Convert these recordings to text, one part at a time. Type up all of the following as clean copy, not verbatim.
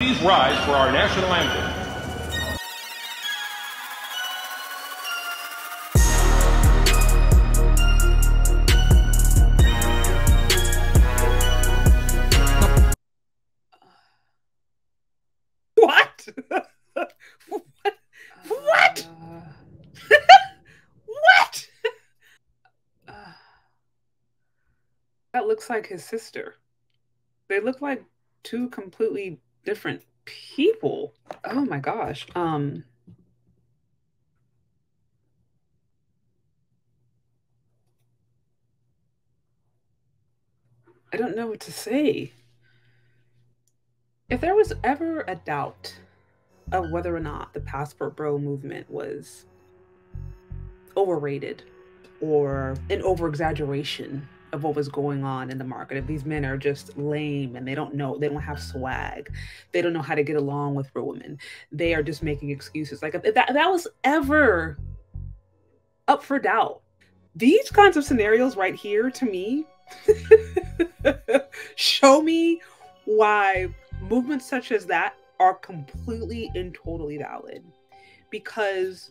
Please rise for our national anthem. What? What? What? That looks like his sister. They look like two completely different people. Oh my gosh. I don't know what to say. If there was ever a doubt of whether or not the passport bro movement was overrated or an over exaggeration of what was going on in the market, if these men are just lame and they don't know, they don't have swag, they don't know how to get along with real women, they are just making excuses. Like if that was ever up for doubt, these kinds of scenarios right here to me show me why movements such as that are completely and totally valid, because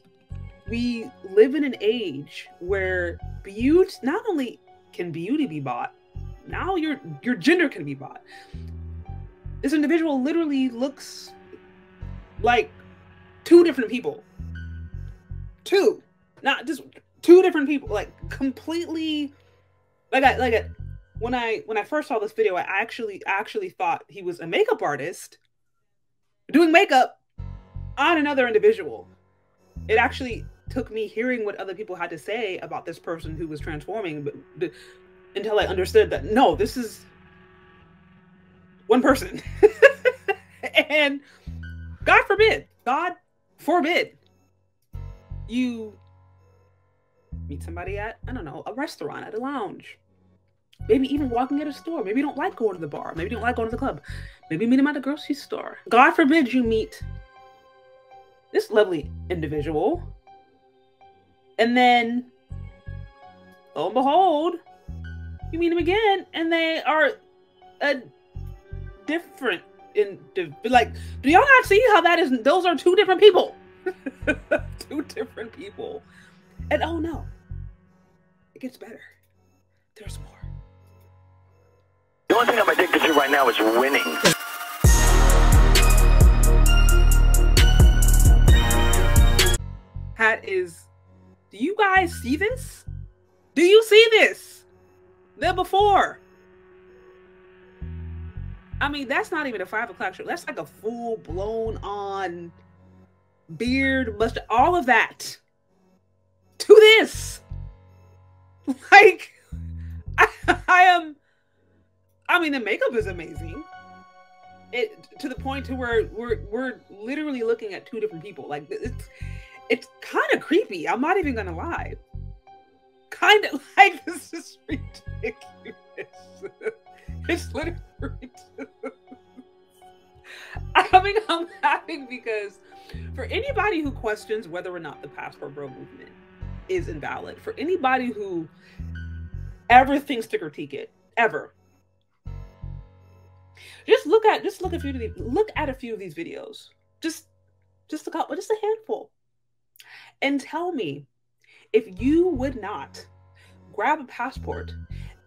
we live in an age where beauty, not only can beauty be bought, now your gender can be bought. This individual literally looks like two different people. Two, not just two different people, like completely. When I first saw this video, I actually thought he was a makeup artist doing makeup on another individual. It actually took me hearing what other people had to say about this person who was transforming, but until I understood that no, this is one person. And God forbid you meet somebody at, I don't know, a restaurant, at a lounge, maybe even walking at a store. Maybe you don't like going to the bar, maybe you don't like going to the club, maybe you meet him at a grocery store. God forbid you meet this lovely individual, and then lo and behold, you meet him again and they are a different like, do y'all not see how that is? Those are two different people. Two different people. And oh no, it gets better. There's more. The only thing I'm addicted to right now is winning. Hat is, do you guys see this? Do you see this? The before. I mean, that's not even a 5 o'clock show. That's like a full blown on beard, mustache, all of that to this. Like, I mean, the makeup is amazing. It to the point to where we're literally looking at two different people. Like, it's kind of creepy. I'm not even gonna lie. Kind of like, this is ridiculous. It's literally ridiculous. I'm laughing because for anybody who questions whether or not the passport bro movement is invalid, for anybody who ever thinks to critique it, ever, just look at a few of these videos. Just a handful. And tell me if you would not grab a passport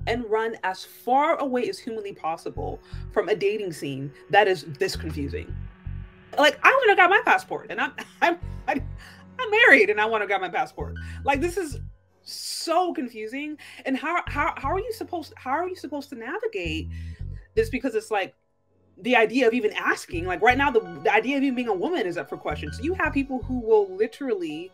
and run as far away as humanly possible from a dating scene that is this confusing. Like, I want to grab my passport, and I'm married, and I want to grab my passport. Like, this is so confusing. And how are you supposed to navigate this? Because it's like, the idea of even asking, like right now, the idea of even being a woman is up for question. So you have people who will literally,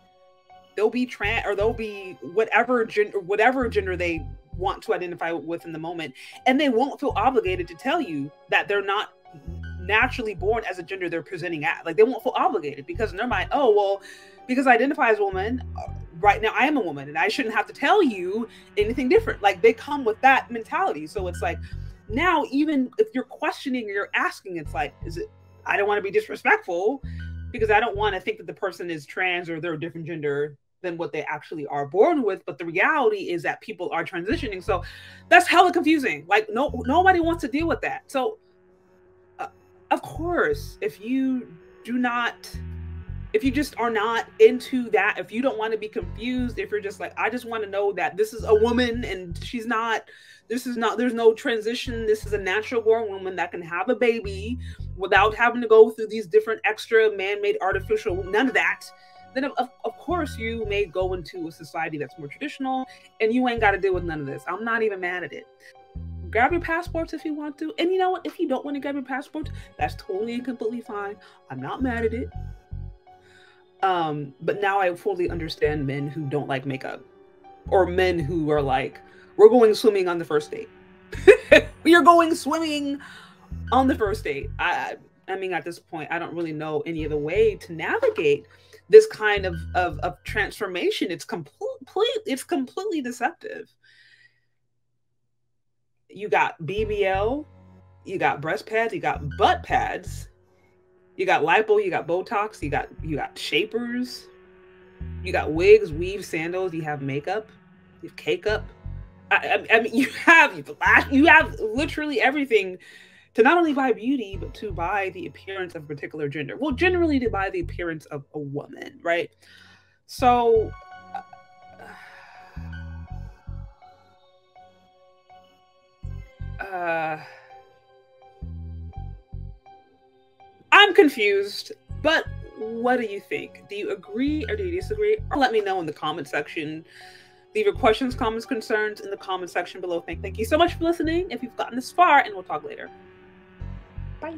they'll be trans, or they'll be whatever gender they want to identify with in the moment, and they won't feel obligated to tell you that they're not naturally born as a gender they're presenting at. Like, they won't feel obligated, because in their mind, oh well, because I identify as a woman right now, I am a woman, and I shouldn't have to tell you anything different. Like, they come with that mentality. So it's like, now, even if you're questioning or you're asking, it's like, I don't want to be disrespectful, because I don't want to think that the person is trans or they're a different gender than what they actually are born with. But the reality is that people are transitioning. So that's hella confusing. Like, nobody wants to deal with that. So Of course, if you just are not into that, if you don't want to be confused, if you're just like, I just want to know that this is a woman and there's no transition, this is a natural born woman that can have a baby without having to go through these different extra man-made artificial, none of that, then of course you may go into a society that's more traditional and you ain't got to deal with none of this. I'm not even mad at it. Grab your passports if you want to. And you know what? If you don't want to grab your passports, that's totally and completely fine. I'm not mad at it. But now I fully understand men who don't like makeup, or men who are like, we're going swimming on the first date. We are going swimming on the first date. I mean, at this point, I don't really know any other way to navigate this kind of transformation. It's completely deceptive. You got BBL, you got breast pads, you got butt pads, you got lipo, you got Botox, you got shapers, you got wigs, weaves, sandals, you have makeup, you have cake-up. I mean, you have literally everything to not only buy beauty, but to buy the appearance of a particular gender. Well, generally to buy the appearance of a woman, right? So I'm confused, but what do you think? Do you agree or do you disagree? Or let me know in the comment section. Leave your questions, comments, concerns in the comment section below. Thank you so much for listening if you've gotten this far, and we'll talk later. Bye.